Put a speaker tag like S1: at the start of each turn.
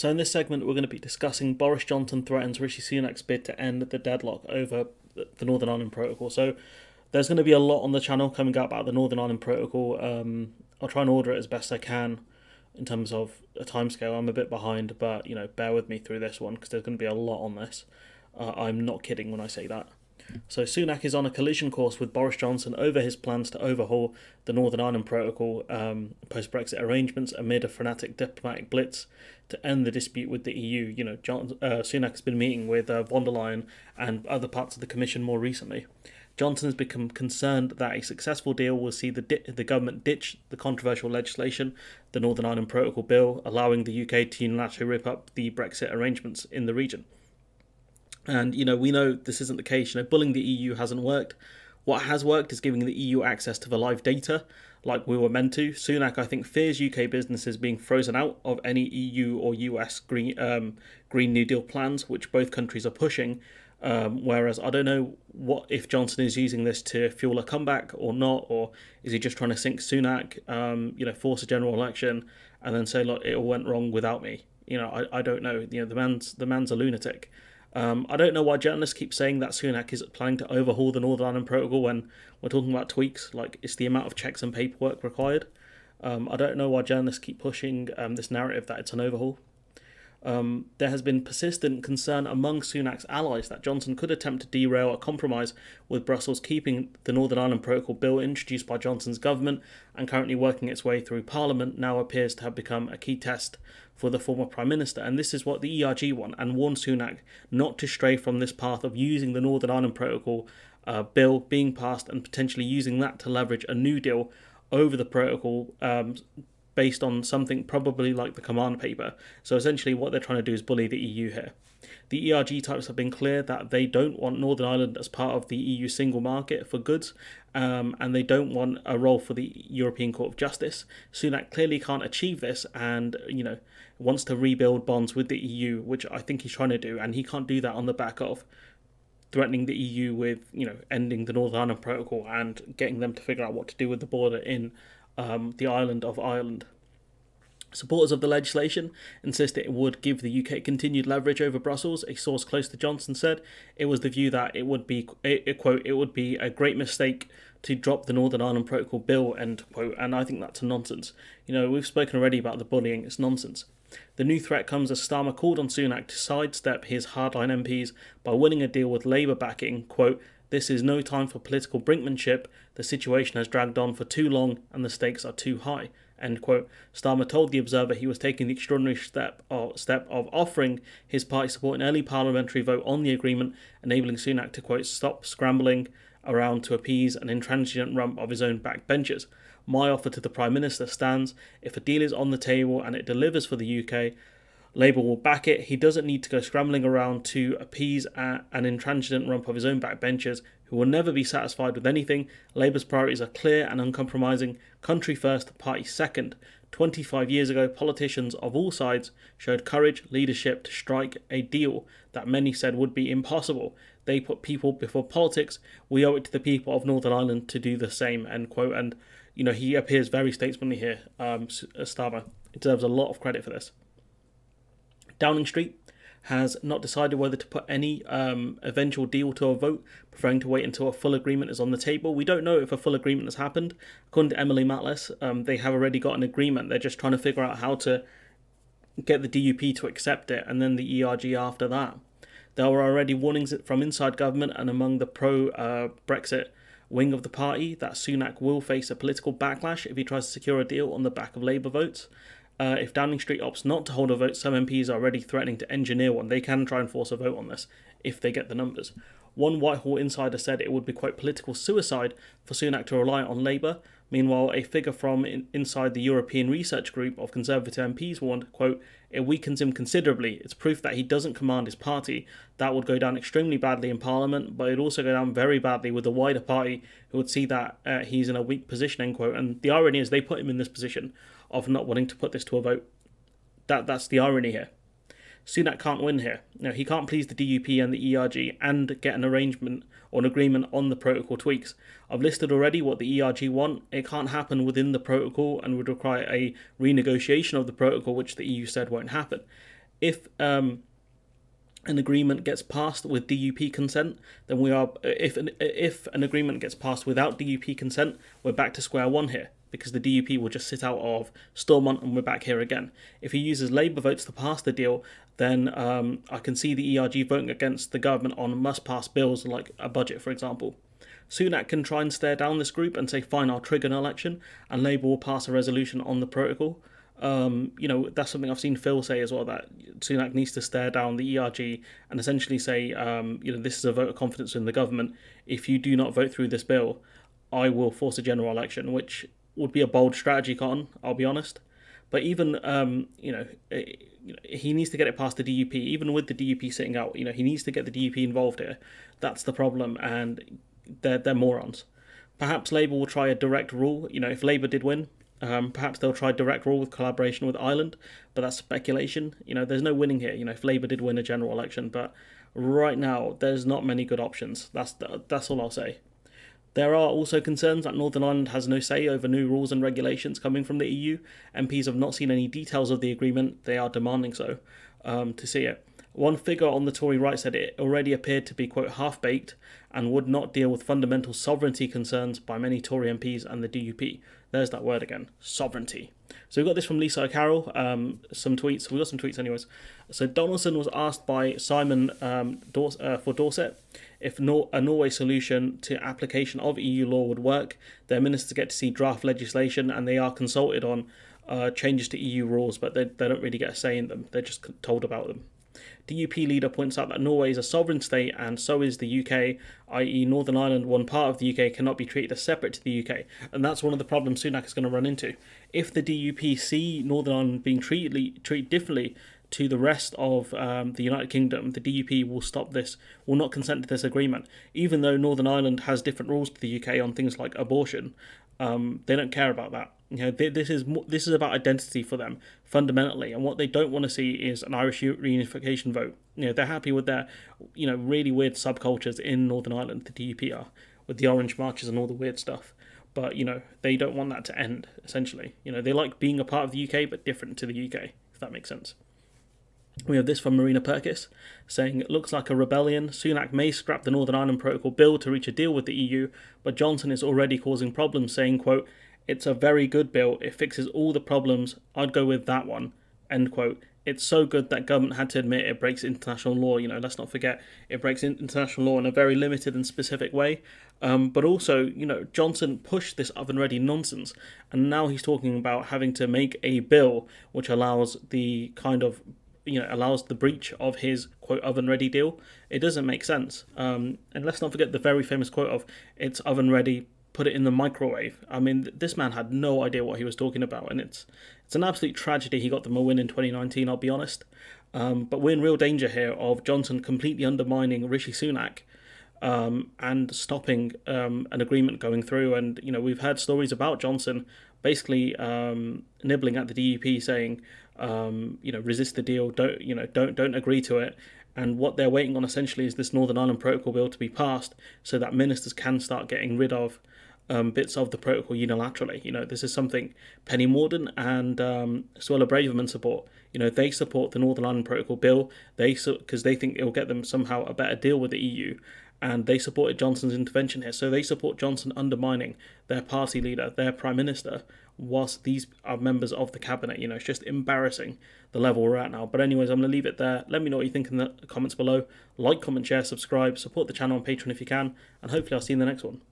S1: So in this segment, we're going to be discussing Boris Johnson threatens Rishi Sunak's bid to end the deadlock over the Northern Ireland Protocol. So there's going to be a lot on the channel coming out about the Northern Ireland Protocol. I'll try and order it as best I can in terms of a timescale. I'm a bit behind, but bear with me through this one because there's going to be a lot on this. I'm not kidding when I say that. So Sunak is on a collision course with Boris Johnson over his plans to overhaul the Northern Ireland Protocol post-Brexit arrangements amid a frenetic diplomatic blitz to end the dispute with the EU. Sunak has been meeting with von der Leyen and other parts of the Commission more recently. Johnson has become concerned that a successful deal will see the government ditch the controversial legislation, the Northern Ireland Protocol Bill, allowing the UK to unilaterally rip up the Brexit arrangements in the region. And, we know this isn't the case. Bullying the EU hasn't worked. What has worked is giving the EU access to the live data, like we were meant to. Sunak, I think, fears UK businesses being frozen out of any EU or US Green New Deal plans, which both countries are pushing. Whereas I don't know if Johnson is using this to fuel a comeback or not, or is he just trying to sink Sunak, force a general election, and then say, look, it all went wrong without me. I don't know. The man's a lunatic. I don't know why journalists keep saying that Sunak is planning to overhaul the Northern Ireland Protocol when we're talking about tweaks, like it's the amount of checks and paperwork required. I don't know why journalists keep pushing this narrative that it's an overhaul. There has been persistent concern among Sunak's allies that Johnson could attempt to derail a compromise with Brussels, keeping the Northern Ireland Protocol Bill introduced by Johnson's government and currently working its way through Parliament now appears to have become a key test for the former Prime Minister. And this is what the ERG want, and warned Sunak not to stray from this path of using the Northern Ireland Protocol Bill being passed and potentially using that to leverage a new deal over the protocol based on something probably like the command paper. So essentially what they're trying to do is bully the EU here. The ERG types have been clear that they don't want Northern Ireland as part of the EU single market for goods, and they don't want a role for the European Court of Justice. Sunak clearly can't achieve this and, wants to rebuild bonds with the EU, which I think he's trying to do, and he can't do that on the back of threatening the EU with, ending the Northern Ireland Protocol and getting them to figure out what to do with the border in the island of Ireland. Supporters of the legislation insist it would give the UK continued leverage over Brussels. A source close to Johnson said it was the view that it would be, quote, it would be a great mistake to drop the Northern Ireland Protocol Bill, end quote, and I think that's nonsense. We've spoken already about the bullying, it's nonsense. The new threat comes as Starmer called on Sunak to sidestep his hardline MPs by winning a deal with Labour backing, quote, this is no time for political brinkmanship, the situation has dragged on for too long and the stakes are too high, end quote. Starmer told The Observer he was taking the extraordinary step of offering his party support an early parliamentary vote on the agreement, enabling Sunak to, quote, stop scrambling around to appease an intransigent rump of his own backbenchers. My offer to the Prime Minister stands. If a deal is on the table and it delivers for the UK, Labour will back it. He doesn't need to go scrambling around to appease an intransigent rump of his own backbenchers who will never be satisfied with anything. Labour's priorities are clear and uncompromising. Country first, party second. 25 years ago, politicians of all sides showed courage, leadership to strike a deal that many said would be impossible. They put people before politics. We owe it to the people of Northern Ireland to do the same, end quote. And, he appears very statesmanly here, Starmer. He deserves a lot of credit for this. Downing Street has not decided whether to put any eventual deal to a vote, preferring to wait until a full agreement is on the table. We don't know if a full agreement has happened. According to Emily Matlis, they have already got an agreement. They're just trying to figure out how to get the DUP to accept it, and then the ERG after that. There were already warnings from inside government and among the pro-Brexit wing of the party that Sunak will face a political backlash if he tries to secure a deal on the back of Labour votes. If Downing Street opts not to hold a vote, some MPs are already threatening to engineer one. They can try and force a vote on this if they get the numbers. One Whitehall insider said it would be quite political suicide for Sunak to rely on Labour. Meanwhile, a figure from inside the European Research Group of Conservative MPs warned, quote, it weakens him considerably. It's proof that he doesn't command his party. That would go down extremely badly in Parliament, but it'd also go down very badly with the wider party, who would see that he's in a weak position, end quote. And the irony is they put him in this position of not wanting to put this to a vote. That's the irony here. Sunak can't win here. He can't please the DUP and the ERG and get an arrangement or an agreement on the protocol tweaks. I've listed already what the ERG want. It can't happen within the protocol and would require a renegotiation of the protocol, which the EU said won't happen. if an agreement gets passed with DUP consent, then we are. If an agreement gets passed without DUP consent, we're back to square one here, because the DUP will just sit out of Stormont and we're back here again. If he uses Labour votes to pass the deal, then I can see the ERG voting against the government on must-pass bills like a budget, for example. Sunak can try and stare down this group and say, fine, I'll trigger an election, and Labour will pass a resolution on the protocol. That's something I've seen Phil say as well, that Sunak needs to stare down the ERG and essentially say, this is a vote of confidence in the government. If you do not vote through this bill, I will force a general election, which would be a bold strategy, Cotton, I'll be honest. But even, he needs to get it past the DUP. Even with the DUP sitting out, he needs to get the DUP involved here. That's the problem, and they're morons. Perhaps Labour will try a direct rule. If Labour did win, perhaps they'll try direct rule with collaboration with Ireland, but that's speculation. There's no winning here. If Labour did win a general election, but right now there's not many good options. That's all I'll say. There are also concerns that Northern Ireland has no say over new rules and regulations coming from the EU. MPs have not seen any details of the agreement. They are demanding so to see it. One figure on the Tory right said it already appeared to be, quote, half-baked and would not deal with fundamental sovereignty concerns by many Tory MPs and the DUP. There's that word again, sovereignty. So we got this from Lisa O'Carroll, some tweets. We got some tweets anyways. So Donaldson was asked by Simon for Dorset if a Norway solution to application of EU law would work. Their ministers get to see draft legislation and they are consulted on changes to EU rules, but they don't really get a say in them. They're just told about them. DUP leader points out that Norway is a sovereign state and so is the UK, i.e. Northern Ireland, one part of the UK, cannot be treated as separate to the UK. And that's one of the problems Sunak is going to run into. If the DUP see Northern Ireland being treated differently to the rest of the United Kingdom, the DUP will stop this, will not consent to this agreement. Even though Northern Ireland has different rules to the UK on things like abortion, they don't care about that. This is about identity for them fundamentally, and what they don't want to see is an Irish reunification vote. They're happy with their, really weird subcultures in Northern Ireland. The DUP are, with the orange marches and all the weird stuff. But they don't want that to end. Essentially, they like being a part of the UK but different to the UK. If that makes sense. We have this from Marina Perkis saying, it looks like a rebellion. Sunak may scrap the Northern Ireland Protocol bill to reach a deal with the EU, but Johnson is already causing problems, saying, quote, it's a very good bill. It fixes all the problems. I'd go with that one, end quote. It's so good that government had to admit it breaks international law. Let's not forget, it breaks international law in a very limited and specific way. But also, Johnson pushed this oven-ready nonsense, and now he's talking about having to make a bill which allows the kind of allows the breach of his, quote, oven-ready deal. It doesn't make sense. And let's not forget the very famous quote of, it's oven-ready, put it in the microwave. I mean, this man had no idea what he was talking about, and it's an absolute tragedy he got them a win in 2019, I'll be honest. But we're in real danger here of Johnson completely undermining Rishi Sunak and stopping an agreement going through. And, we've heard stories about Johnson basically nibbling at the DUP, saying, resist the deal, don't agree to it. And what they're waiting on essentially is this Northern Ireland Protocol bill to be passed so that ministers can start getting rid of bits of the protocol unilaterally. This is something Penny Mordaunt and Suella Braverman support. They support the Northern Ireland Protocol bill because they think it will get them somehow a better deal with the EU. And they supported Johnson's intervention here. So they support Johnson undermining their party leader, their prime minister, whilst these are members of the cabinet. It's just embarrassing the level we're at now. But anyways, I'm going to leave it there. Let me know what you think in the comments below. Like, comment, share, subscribe, support the channel on Patreon if you can. And hopefully I'll see you in the next one.